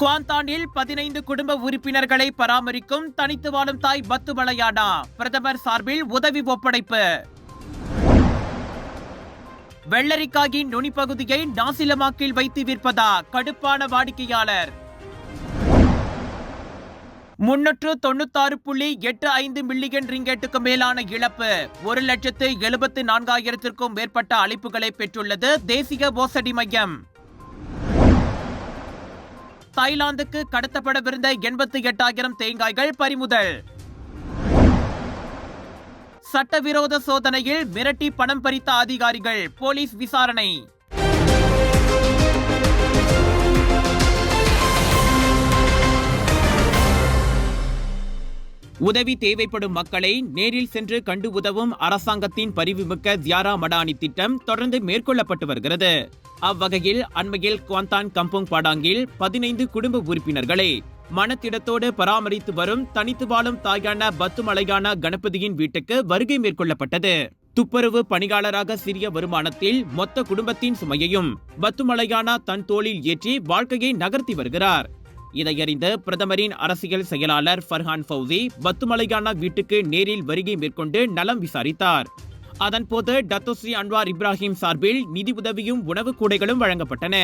குவாந்தானில் 15 குடும்ப உறுப்பினர்களை பராமரிக்கும் தனித்து வாழும் தாய் பத்து மலையானா பிரதமர் சார்பில் உதவி ஒப்படைப்பு. வெள்ளரிக்காயின் நுனிப்பகுதியை நாசிலமாக்கில் வைத்து விற்பதா கடுப்பான வாடிக்கையாளர். 396.85 மில்லியன் ரிங்கெட்டுக்கு மேலான இழப்பு. 1,74,000க்கும் மேற்பட்ட அழைப்புகளை பெற்றுள்ளது தேசிய மோசடி மையம். தாய்லாந்துக்கு கடத்தப்படவிருந்த 88,000 தேங்காய்கள் பறிமுதல். சட்டவிரோத சோதனையில் மிரட்டி பணம் பறித்த அதிகாரிகள், போலீஸ் விசாரணை. உதவி தேவைப்படும் மக்களை நேரில் சென்று கண்டு உதவும் அரசாங்கத்தின் பரிவுமிக்க ஜியாரா மடானி திட்டம் தொடர்ந்து மேற்கொள்ளப்பட்டு வருகிறது. அவ்வகையில் அண்மையில் குவாந்தான் கம்போங் படாங்கில் 15 குடும்ப உறுப்பினர்களை மனத்திடத்தோடு பராமரித்து வரும் தனித்து வாழும் தாயான பத்து மலையானா கணபதியின் வீட்டுக்கு வருகை மேற்கொள்ளப்பட்டது. துப்புரவு பணியாளராக சிறிய வருமானத்தில் மொத்த குடும்பத்தின் சுமையையும் பத்து மலையானா தன் தோளில் ஏற்றி வாழ்க்கையை நகர்த்தி வருகிறார். இதையறிந்த பிரதமரின் அரசியல் செயலாளர் ஃபர்ஹான் ஃபௌசி பத்து மலையானா வீட்டுக்கு நேரில் வருகை மேற்கொண்டு நலம் விசாரித்தார். அதன்போது டத்தோஸ்ரீ அன்வார் இப்ராஹிம் சார்பில் நிதி உதவியும் உணவு கூடைகளும் வழங்கப்பட்டன.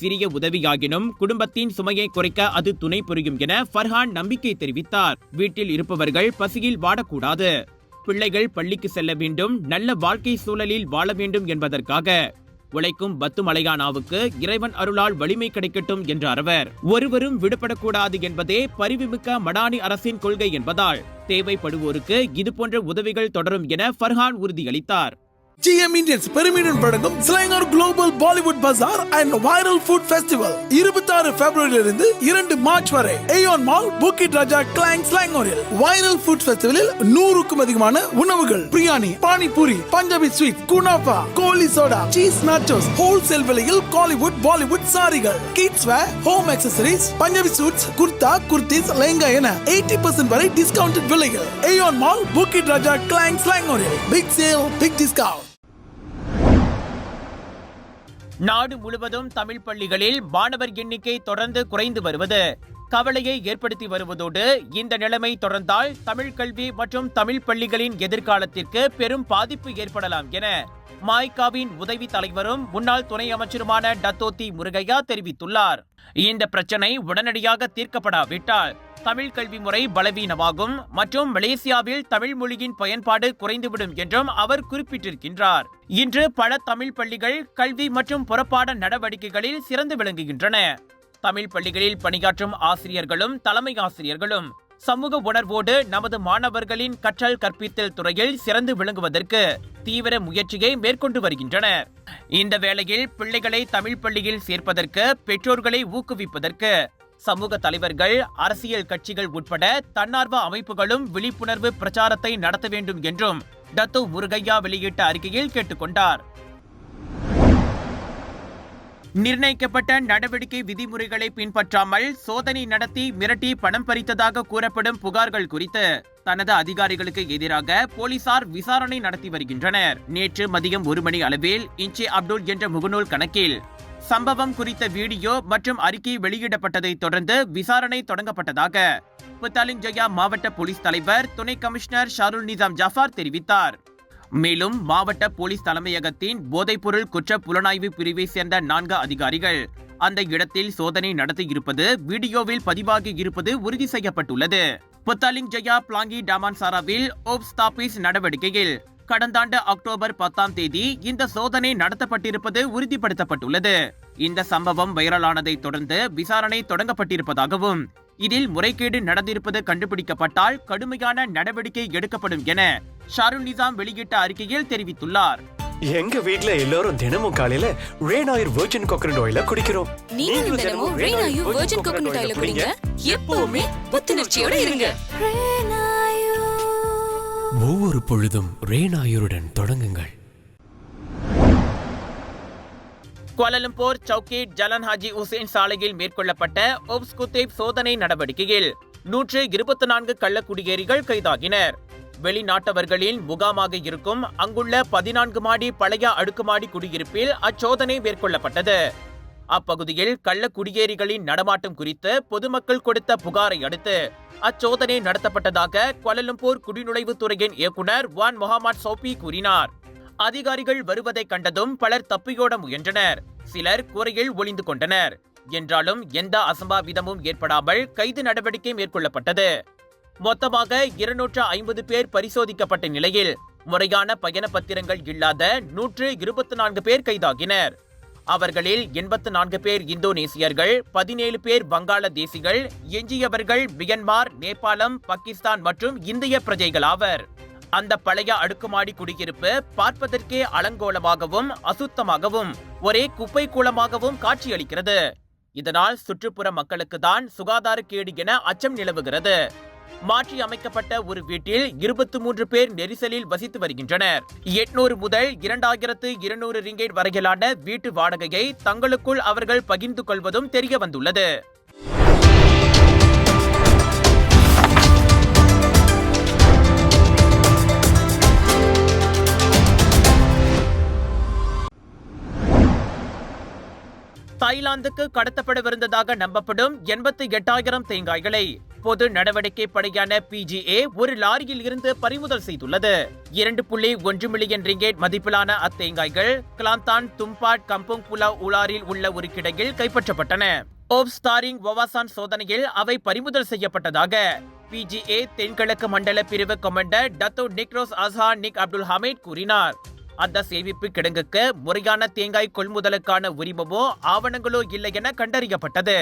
சிறிய உதவியாகினும் குடும்பத்தின் சுமையை குறைக்க அது துணை புரியும் என ஃபர்ஹான் நம்பிக்கை தெரிவித்தார். வீட்டில் இருப்பவர்கள் பசியில் வாடக்கூடாது, பிள்ளைகள் பள்ளிக்கு செல்ல வேண்டும், நல்ல வாழ்க்கை சூழலில் வாழ வேண்டும் என்பதற்காக உழைக்கும் பத்து மலையானாவுக்கு இறைவன் அருளால் வலிமை கிடைக்கட்டும் என்றார் அவர். ஒருவரும் விடுபடக்கூடாது என்பதே பரிவுமிக்க மடானி அரசின் கொள்கை என்பதால் தேவைப்படுவோருக்கு இதுபோன்ற உதவிகள் தொடரும் என ஃபர்ஹான் உறுதியளித்தார். GM Indians பெருமையுடன் வழங்கும் Selangor global Bollywood bazaar and viral food festival 26 பிப்ரவரியிலிருந்து 2 மார்ச் வரை Aeon mall Bukit Raja Klang ஸ்லாங்கோரில். வைரல் ஃபுட் ஃபெஸ்டிவலில் 100க்கும் அதிகமான உணவுகள், biryani, panipuri, Punjabi sweet, kunafa, goli soda, cheese nachos, wholesale விலையில் காலிவுட் பாலிவுட் சாரிகள், kids wear, home accessories, Punjabi suits, kurta, kurtis, lehenga என 80% வரை டிஸ்கவுண்டட் விலைகள். Aeon mall Bukit Raja Klang ஸ்லாங்கோரில். Big sale, big discount. நாடு முழுவதும் தமிழ் பள்ளிகளில் மாணவர் எண்ணிக்கை தொடர்ந்து குறைந்து வருவது கவலையை ஏற்படுத்தி வருவதோடு இந்த நிலைமை தொடர்ந்தால் தமிழ் கல்வி மற்றும் தமிழ் பள்ளிகளின் எதிர்காலத்திற்கு பெரும் பாதிப்பு ஏற்படலாம் என மாய்காவின் உதவி தலைவரும் முன்னாள் துணை அமைச்சருமான டத்தோத்தி முருகையா தெரிவித்துள்ளார். இந்த பிரச்சனை உடனடியாக தீர்க்கப்படாவிட்டால் தமிழ் கல்வி முறை பலவீனமாகும் மற்றும் மலேசியாவில் தமிழ் மொழியின் பயன்பாடு குறைந்துவிடும் என்றும் அவர் குறிப்பிட்டிருக்கின்றார். இன்று பல தமிழ் பள்ளிகள் கல்வி மற்றும் புறப்பாட நடவடிக்கைகளில் சிறந்து விளங்குகின்றன. தமிழ் பள்ளிகளில் பணியாற்றும் ஆசிரியர்களும் தலைமை ஆசிரியர்களும் சமூக உணர்வோடு நமது மாணவர்களின் கற்றல் கற்பித்தல் துறையில் சிறந்து விளங்குவதற்கு தீவிர முயற்சியை மேற்கொண்டு வருகின்றனர். இந்த வேளையில் பிள்ளைகளை தமிழ் பள்ளியில் சேர்ப்பதற்கு பெற்றோர்களை ஊக்குவிப்பதற்கு சமூக தலைவர்கள், அரசியல் கட்சிகள் உட்பட தன்னார்வ அமைப்புகளும் விழிப்புணர்வு பிரச்சாரத்தை நடத்த வேண்டும் என்றும் டத்தோ முருகையா வெளியிட்ட அறிக்கையில் கேட்டுக்கொண்டார். நிர்ணயிக்கப்பட்ட நடவடிக்கை விதிமுறைகளை பின்பற்றாமல் சோதனை நடத்தி மிரட்டி பணம் பறித்ததாக கூறப்படும் புகார்கள் குறித்து தனது அதிகாரிகளுக்கு எதிராக போலீசார் விசாரணை நடத்தி வருகின்றனர். நேற்று மதியம் 1 மணி அளவில் இன்ச்சி அப்துல் என்ற முகநூல் கணக்கில் சம்பவம் குறித்த வீடியோ மற்றும் அறிக்கை வெளியிடப்பட்டதை தொடர்ந்து விசாரணை தொடங்கப்பட்டதாக புத்தாலிங் ஜயா மாவட்ட போலீஸ் தலைவர் துணை கமிஷனர் ஷாருல் நிசாம் ஜாஃபார் தெரிவித்தார். மேலும் மாவட்ட போலீஸ் தலைமையகத்தின் போதைப்பொருள் குற்ற புலனாய்வு பிரிவை சேர்ந்த 4 அதிகாரிகள் அந்த இடத்தில் சோதனை நடத்தியிருப்பது வீடியோவில் பதிவாகி இருப்பது உறுதி செய்யப்பட்டுள்ளது. புத்தாலிங் ஜயா பிளாங்கி டாமான்சாராவில் ஓப்ஸ் தாபீஸ் நடவடிக்கையில் கடந்த ஆண்டு அக்டோபர் 10ஆம் தேதி இந்த சோதனை நடத்தப்பட்டிருப்பது உறுதிப்படுத்தப்பட்டுள்ளது. இந்த சம்பவம் வைரலானதை தொடர்ந்து விசாரணை தொடங்கப்பட்டிருப்பதாகவும் இதில் முறைகேடு நடந்திருப்பது கண்டுபிடிக்கப்பட்டால் கடுமையான நடவடிக்கை எடுக்கப்படும் என ஷாருல் நிசாம் வெளியிட்ட அறிக்கையில் தெரிவித்துள்ளார். எங்க வீட்ல எல்லாரும் தினமும் காலையில ரெய்னாயூர் வெர்ஜின் கோகனட் ஆயில குடிக்கிறோம். நீங்களும் தினமும் ரெய்னாயூர் வெர்ஜின் கோகனட் ஆயில குடிங்க. எப்பவுமே புத்துணர்ச்சியோட இருங்க. ஒவ்வொரு பொழுதும் ரெய்னாயூருடன் தொடங்குங்கள். குவாலலம்பூர் சவுக்கேட் ஜலன் ஹாஜி உசேன் சாலையில் மேற்கொள்ளப்பட்ட ஓப்ஸ் குத்தேப் சோதனை நடவடிக்கையில் 124 கள்ளக்குடியேறிகள் கைதாகினர். வெளிநாட்டவர்களின் முகாமாக இருக்கும் அங்குள்ள 14 மாடி பழைய அடுக்குமாடி குடியிருப்பில் அச்சோதனை மேற்கொள்ளப்பட்டது. அப்பகுதியில் கள்ள குடியேறிகளின் நடமாட்டம் குறித்து பொதுமக்கள் கொடுத்த புகாரை அடுத்து அச்சோதனை நடத்தப்பட்டதாக கோலாலம்பூர் குடிநுழைவுத்துறையின் இயக்குனர் வான் முகமது சௌபி கூறினார். அதிகாரிகள் வருவதை கண்டதும் பலர் தப்பியோட முயன்றனர். சிலர் கூரையில் ஒளிந்து கொண்டனர். என்றாலும் எந்த அசம்பாவிதமும் ஏற்படாமல் கைது நடவடிக்கை மேற்கொள்ளப்பட்டது. மொத்தமாக 250 பேர் பரிசோதிக்கப்பட்ட நிலையில் முறையான பயண பத்திரங்கள் இல்லாத 124 பேர் கைதாகினர். அவர்களில் 84 பேர் இந்தோனேசியர்கள், 17 பேர் வங்காளதேசிகள், எஞ்சியவர்கள் மியன்மார், நேபாளம், பாகிஸ்தான் மற்றும் இந்திய பிரஜைகள் ஆவர். அந்த பழைய அடுக்குமாடி குடியிருப்பு பார்ப்பதற்கே அலங்கோலமாகவும் அசுத்தமாகவும் ஒரே குப்பை கூலமாகவும் காட்சியளிக்கிறது. இதனால் சுற்றுப்புற மக்களுக்கு தான் சுகாதார கேடு என அச்சம் நிலவுகிறது. மாற்றி அமைக்கப்பட்ட ஒரு வீட்டில் 23 பேர் நெரிசலில் வசித்து வருகின்றனர். 800 முதல் 2200 ரிங்கேட் வரையிலான வீட்டு வாடகையை தங்களுக்குள் அவர்கள் பகிர்ந்து கொள்வதும் தெரிய வந்துள்ளது. தாய்லாந்துக்கு கடத்தப்படவிருந்ததாக நம்பப்படும் 88,000 தேங்காய்களை பொது நடவடிக்கை படையான PGA ஒரு லாரியில் இருந்து பறிமுதல் செய்துள்ளது. 2.1 மில்லியன் ரிங்கேட் மதிப்பிலான அத்தேங்காய்கள் கிளாந்தான் தும்பாட் கம்புங் புலாவ் உலாரில் உள்ள ஒரு கிடங்கில் கைப்பற்றப்பட்டன. ஓப்ஸ்டாரிங் வவாசான் சோதனையில் அவை பறிமுதல் செய்யப்பட்டதாக PGA தென்கிழக்கு மண்டல பிரிவு கமாண்டர் டத்தோ நிக்ரோஸ் அஸ்ஹான் நிக் அப்துல் ஹமீத் கூறினார். அந்த சேமிப்பு கிடங்குக்கு முறையான தேங்காய் கொள்முதலுக்கான உரிமமோ ஆவணங்களோ இல்லை என கண்டறியப்பட்டது.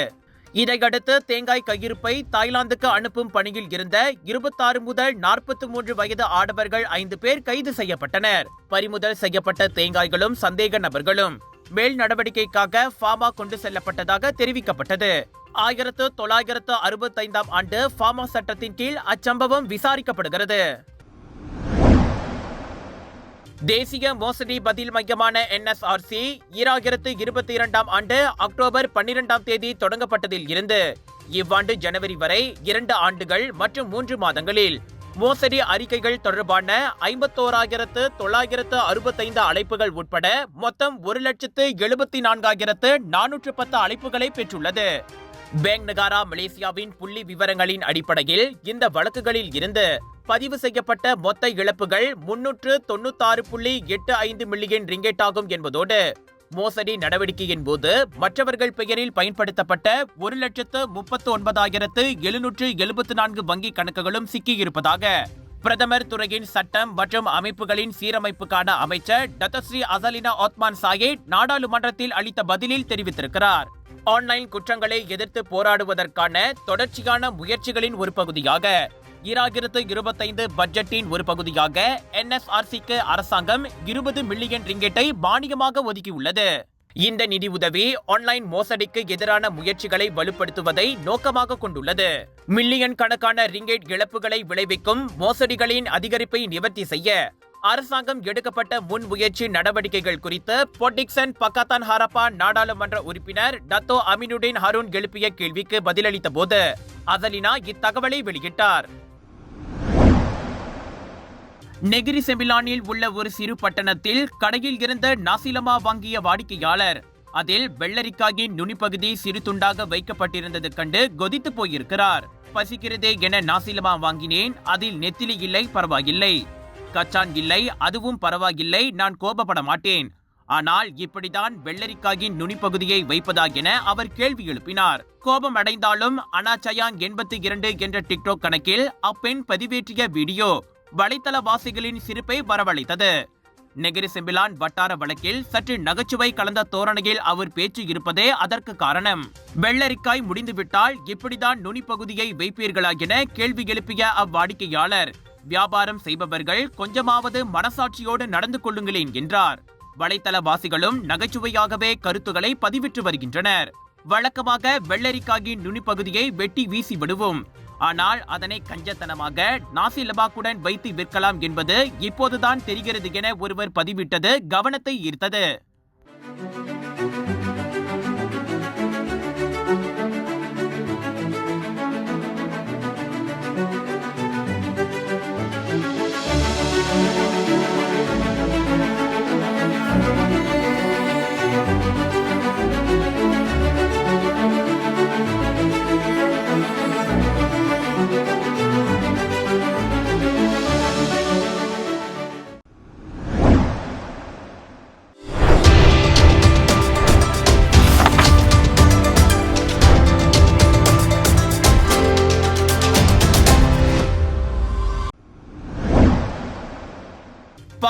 இதையடுத்து தேங்காய் கையிருப்பை தாய்லாந்துக்கு அனுப்பும் பணியில் இருந்த 26 முதல் 43 வயது ஆடவர்கள் 5 பேர் கைது செய்யப்பட்டனர். பறிமுதல் செய்யப்பட்ட தேங்காய்களும் சந்தேக நபர்களும் மேல் நடவடிக்கைக்காக ஃபார்மா கொண்டு செல்லப்பட்டதாக தெரிவிக்கப்பட்டது. 1965 ஆண்டு ஃபார்மா சட்டத்தின் கீழ் அச்சம்பவம் விசாரிக்கப்படுகிறது. தேசிய மோசடி பதில் மையமான NSRC 2022 ஆண்டு அக்டோபர் 12 தேதி தொடங்கப்பட்டதில் இருந்து இவ்வாண்டு ஜனவரி வரை 2 ஆண்டுகள் மற்றும் 3 மாதங்களில் மோசடி அறிக்கைகள் தொடர்பான 51,965 அழைப்புகள் உட்பட மொத்தம் 1,74,410 அழைப்புகளை பெற்றுள்ளது. பேங்க் நகாரா மலேசியாவின் புள்ளி விவரங்களின் அடிப்படையில் இந்த வழக்குகளில் இருந்து பதிவு செய்யப்பட்ட மொத்த இழப்புகள் 396.85 மில்லியன் ரிங்கெட் ஆகும் என்பதோடு மோசடி நடவடிக்கையின் போது மற்றவர்கள் பெயரில் பயன்படுத்தப்பட்ட 1,39,774 வங்கி கணக்குகளும் சிக்கியிருப்பதாக பிரதமர் துறையின் சட்டம் மற்றும் அமைப்புகளின் சீரமைப்புக்கான அமைச்சர் டத்தஸ்ரீ அசலினா ஓத்மான் சாயேட் நாடாளுமன்றத்தில் அளித்த பதிலில் தெரிவித்திருக்கிறார். ஆன்லைன் குற்றங்களை எதிர்த்து போராடுவதற்கான தொடர்ச்சியான முயற்சிகளின் ஒரு பகுதியாக 2025 பட்ஜெட்டின் ஒரு பகுதியாக NSRCக்கு அரசாங்கம் 20 மில்லியன் ரிங்கெட்டை மானியமாக ஒதுக்கியுள்ளது. இந்த நிதி உதவி ஆன்லைன் மோசடிக்கு எதிரான முயற்சிகளை வலுப்படுத்துவதை நோக்கமாக கொண்டுள்ளது. மில்லியன் கணக்கான ரிங்கெட் இழப்புகளை விளைவிக்கும் மோசடிகளின் அதிகரிப்பை நிவர்த்தி செய்ய அரசாங்கம் எடுக்கப்பட்ட முன்முயற்சி நடவடிக்கைகள் குறித்து பொட்டிக்சன் பக்காத்தான் ஹரப்பா நாடாளுமன்ற உறுப்பினர் டத்தோ அமினுடின் ஹருன் எழுப்பிய கேள்விக்கு பதிலளித்த போது அசலினா இத்தகவலை வெளியிட்டார். நெகிரி செம்பிலானில் உள்ள ஒரு சிறு பட்டணத்தில் கடையில் இருந்த நாசிலமா வாங்கிய வாடிக்கையாளர் அதில் வெள்ளரிக்காயின் நுனிப்பகுதி சிறு துண்டாக வைக்கப்பட்டிருந்தது கண்டு கொதித்து போயிருக்கிறார். பசிக்கிறதே என நாசிலமா வாங்கினேன். அதில் நெத்திலி இல்லை, பரவாயில்லை. கச்சான் இல்லை, அதுவும் பரவாயில்லை. நான் கோபப்பட மாட்டேன். ஆனால் இப்படிதான் வெள்ளரிக்காயின் நுனிப்பகுதியை வைப்பதா என அவர் கேள்வி எழுப்பினார். கோபம் அடைந்தாலும் அனாச்சயாங் 82 என்ற டிக்டாக் கணக்கில் அப்பெண் பதிவேற்றிய வீடியோ வலைத்தளவாசிகளின் சிரிப்பை வரவழைத்தது. நெகிரி செம்பிலான் வட்டார வழக்கில் சற்று நகைச்சுவை கலந்த தோரணையில் அவர் பேச்சு இருப்பதே அதற்கு காரணம். வெள்ளரிக்காய் முடிந்துவிட்டால் இப்படிதான் நுனிப்பகுதியை வைப்பீர்களா என கேள்வி எழுப்பிய அவ்வாடிக்கையாளர், வியாபாரம் செய்பவர்கள் கொஞ்சமாவது மனசாட்சியோடு நடந்து கொள்ளுங்களேன் என்றார். வலைத்தளவாசிகளும் நகைச்சுவையாகவே கருத்துக்களை பதிவிட்டு வருகின்றனர். வழக்கமாக வெள்ளரிக்காயின் நுனிப்பகுதியை வெட்டி வீசி விடுவோம். ஆனால் அதனை கஞ்சத்தனமாக நாசி லபாக்குடன் வைத்து விற்கலாம் என்பது இப்போதுதான் தெரிகிறது என ஒருவர் பதிவிட்டது கவனத்தை ஈர்த்தது.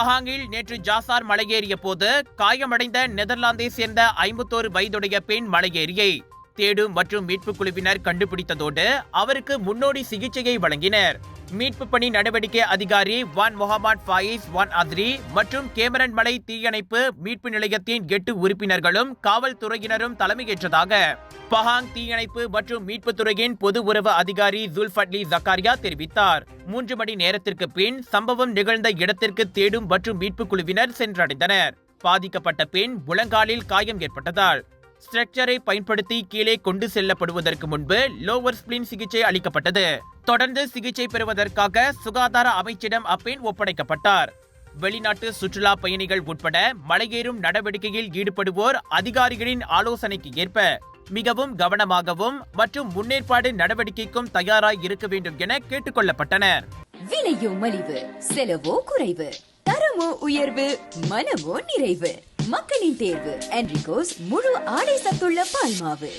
பஹாங்கில் நேற்று ஜாசார் மலையேறிய போது காயமடைந்த நெதர்லாந்தை சேர்ந்த 51 வயதுடைய பெண் மலையேறியை தேடும் மற்றும் மீட்பு குழுவினர் கண்டுபிடித்ததோடு அவருக்கு முன்னோடி சிகிச்சையை வழங்கினர். மீட்பு பணி நடவடிக்கை அதிகாரி வான் முகமது ஃபாயிஸ் வான் அத்ரி மற்றும் கேமரன் மலை தீயணைப்பு மீட்பு நிலையத்தின் 8 உறுப்பினர்களும் காவல்துறையினரும் தலைமையேற்றதாக பஹாங் தீயணைப்பு மற்றும் மீட்பு துறையின் பொது உறவு அதிகாரி ஜுல்ஃபட்லி ஜக்காரியா தெரிவித்தார். 3 மணி நேரத்திற்கு பின் சம்பவம் நிகழ்ந்த இடத்திற்கு தேடும் மற்றும் மீட்பு குழுவினர் சென்றடைந்தனர். பாதிக்கப்பட்ட பெண் முழங்காலில் காயம் ஏற்பட்டதால் ஸ்ட்ரெக்சரை பயன்படுத்தி கீழே கொண்டு செல்லப்படுவதற்கு முன்பு லோவர் ஸ்பிளின் சிகிச்சை அளிக்கப்பட்டது. தொடர்ந்து சிகிச்சை பெறுவதற்காக சுகாதார அமைச்சிடம் அப்பெண் ஒப்படைக்கப்பட்டார். வெளிநாட்டு சுற்றுலா பயணிகள் உட்பட மலையேறும் நடவடிக்கையில் ஈடுபடுவோர் அதிகாரிகளின் ஆலோசனைக்கு ஏற்ப மிகவும் கவனமாகவும் மற்றும் முன்னேற்பாடு நடவடிக்கைக்கும் தயாராய் இருக்க வேண்டும் என கேட்டுக் கொள்ளப்பட்டனர். விலையோ மலிவு, செலவோ குறைவு, தரமோ உயர்வு, மனமோ நிறைவு. மக்களின் தேர்வு என்ரிகோஸ் முழு ஆடை சத்துள்ள பால்மாவு.